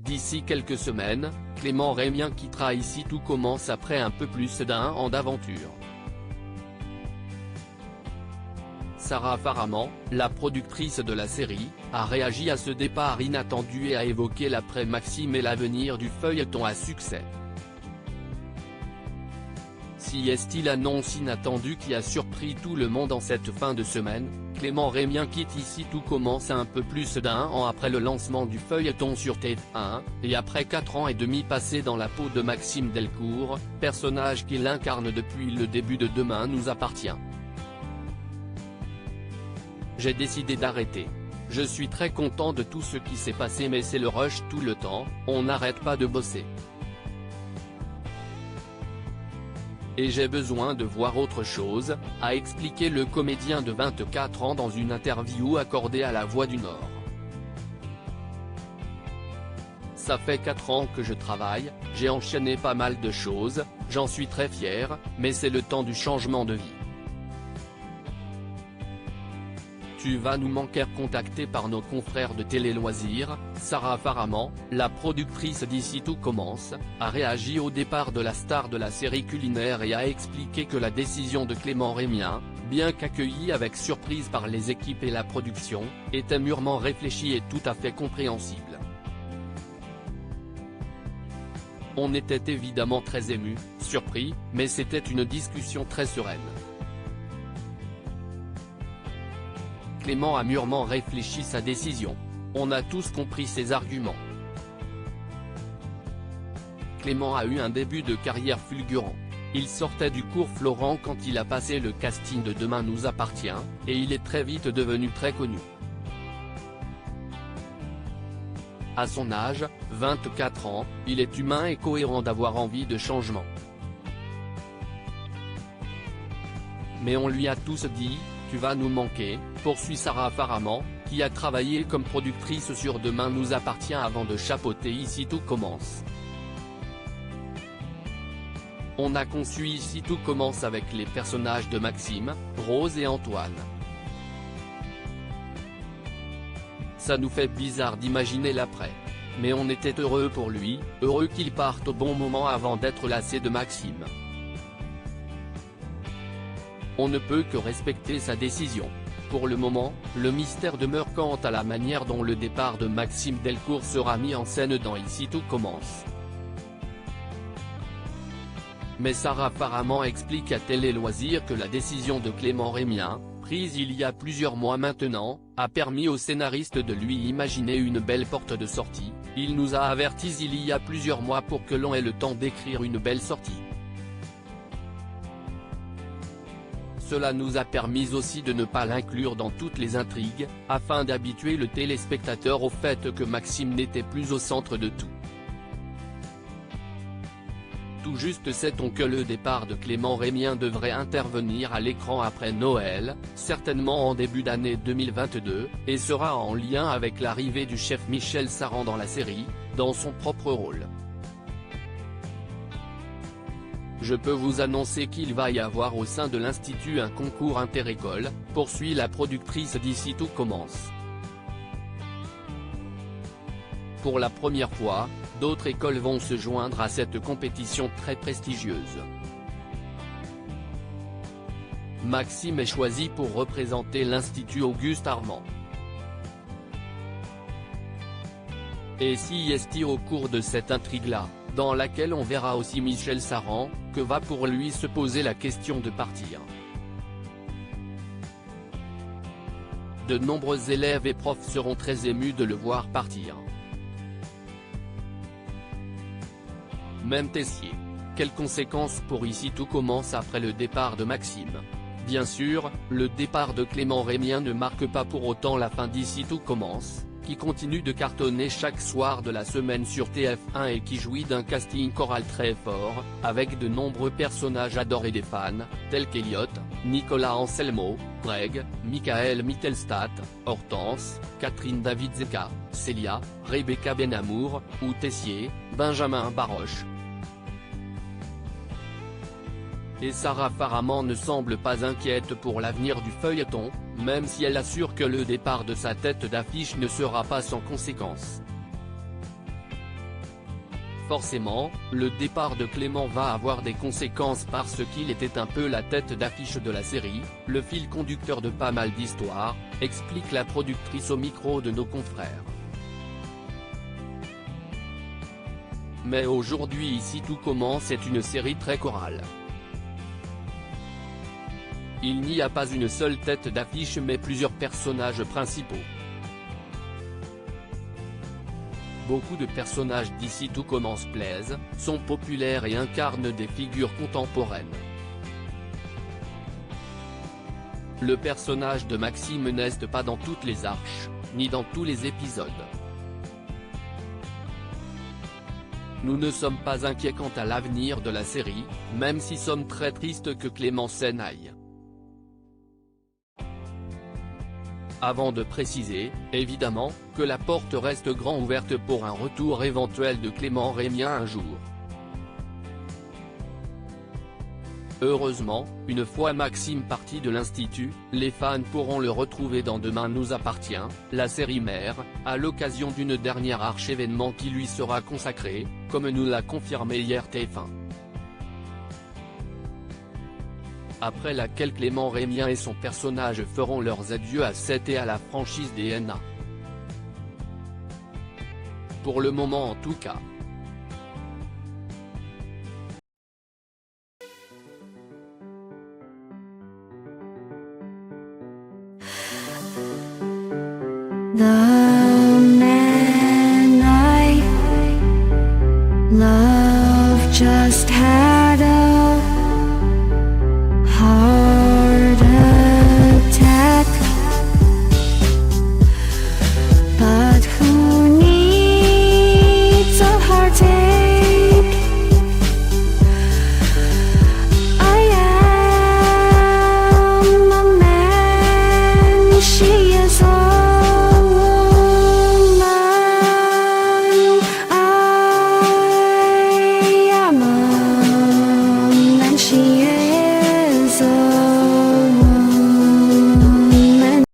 D'ici quelques semaines, Clément Rémien quittera Ici Tout Commence après un peu plus d'1 an d'aventure. Sarah Faraman, la productrice de la série, a réagi à ce départ inattendu et a évoqué l'après Maxime et l'avenir du feuilleton à succès. Si est-il annonce inattendue qui a surpris tout le monde en cette fin de semaine, Clément Rémien quitte Ici Tout Commence un peu plus d'1 an après le lancement du feuilleton sur TF1, et après 4 ans et demi passés dans la peau de Maxime Delcourt, personnage qu'il incarne depuis le début de Demain nous appartient. J'ai décidé d'arrêter. Je suis très content de tout ce qui s'est passé mais c'est le rush tout le temps, on n'arrête pas de bosser. Et j'ai besoin de voir autre chose, a expliqué le comédien de 24 ans dans une interview accordée à La Voix du Nord. Ça fait 4 ans que je travaille, j'ai enchaîné pas mal de choses, j'en suis très fier, mais c'est le temps du changement de vie. Tu vas nous manquer. Contactée par nos confrères de Télé Loisirs, Sarah Faraman, la productrice d'Ici Tout Commence, a réagi au départ de la star de la série culinaire et a expliqué que la décision de Clément Rémien, bien qu'accueillie avec surprise par les équipes et la production, était mûrement réfléchie et tout à fait compréhensible. On était évidemment très émus, surpris, mais c'était une discussion très sereine. Clément a mûrement réfléchi sa décision. On a tous compris ses arguments. Clément a eu un début de carrière fulgurant. Il sortait du cours Florent quand il a passé le casting de Demain nous appartient, et il est très vite devenu très connu. À son âge, 24 ans, il est humain et cohérent d'avoir envie de changement. Mais on lui a tous dit, tu vas nous manquer, poursuit Sarah Faraman, qui a travaillé comme productrice sur Demain nous appartient avant de chapeauter Ici Tout Commence. On a conçu Ici Tout Commence avec les personnages de Maxime, Rose et Antoine. Ça nous fait bizarre d'imaginer l'après. Mais on était heureux pour lui, heureux qu'il parte au bon moment avant d'être lassé de Maxime. On ne peut que respecter sa décision. Pour le moment, le mystère demeure quant à la manière dont le départ de Maxime Delcourt sera mis en scène dans Ici Tout Commence. Mais Sarah Faraman explique à Télé Loisirs que la décision de Clément Rémien, prise il y a plusieurs mois maintenant, a permis au scénariste de lui imaginer une belle porte de sortie. Il nous a avertis il y a plusieurs mois pour que l'on ait le temps d'écrire une belle sortie. Cela nous a permis aussi de ne pas l'inclure dans toutes les intrigues, afin d'habituer le téléspectateur au fait que Maxime n'était plus au centre de tout. Tout juste sait-on que le départ de Clément Rémien devrait intervenir à l'écran après Noël, certainement en début d'année 2022, et sera en lien avec l'arrivée du chef Michel Saran dans la série, dans son propre rôle. Je peux vous annoncer qu'il va y avoir au sein de l'Institut un concours inter-école, poursuit la productrice d'Ici Tout Commence. Pour la première fois, d'autres écoles vont se joindre à cette compétition très prestigieuse. Maxime est choisi pour représenter l'Institut Auguste Armand. Et si est-il au cours de cette intrigue-là, dans laquelle on verra aussi Michel Saran, que va pour lui se poser la question de partir. De nombreux élèves et profs seront très émus de le voir partir. Même Tessier. Quelles conséquences pour Ici Tout Commence après le départ de Maxime? Bien sûr, le départ de Clément Rémien ne marque pas pour autant la fin d'Ici Tout Commence, qui continue de cartonner chaque soir de la semaine sur TF1 et qui jouit d'un casting choral très fort, avec de nombreux personnages adorés des fans, tels qu'Elliot, Nicolas Anselmo, Greg, Michael Mittelstadt, Hortense, Catherine David-Zeka, Célia, Rebecca Benamour, ou Tessier, Benjamin Baroche. Et Sarah Faraman ne semble pas inquiète pour l'avenir du feuilleton, même si elle assure que le départ de sa tête d'affiche ne sera pas sans conséquences. Forcément, le départ de Clément va avoir des conséquences parce qu'il était un peu la tête d'affiche de la série, le fil conducteur de pas mal d'histoires, explique la productrice au micro de nos confrères. Mais aujourd'hui Ici tout commence est une série très chorale. Il n'y a pas une seule tête d'affiche mais plusieurs personnages principaux. Beaucoup de personnages d'Ici tout commence plaisent, sont populaires et incarnent des figures contemporaines. Le personnage de Maxime n'est pas dans toutes les arches, ni dans tous les épisodes. Nous ne sommes pas inquiets quant à l'avenir de la série, même si sommes très tristes que Clément s'en aille. Avant de préciser, évidemment, que la porte reste grand ouverte pour un retour éventuel de Clément Rémien un jour. Heureusement, une fois Maxime parti de l'Institut, les fans pourront le retrouver dans Demain nous appartient, la série mère, à l'occasion d'une dernière arche-événement qui lui sera consacrée, comme nous l'a confirmé hier TF1. Après laquelle Clément Rémien et son personnage feront leurs adieux à Seth et à la franchise DNA. Pour le moment en tout cas. 나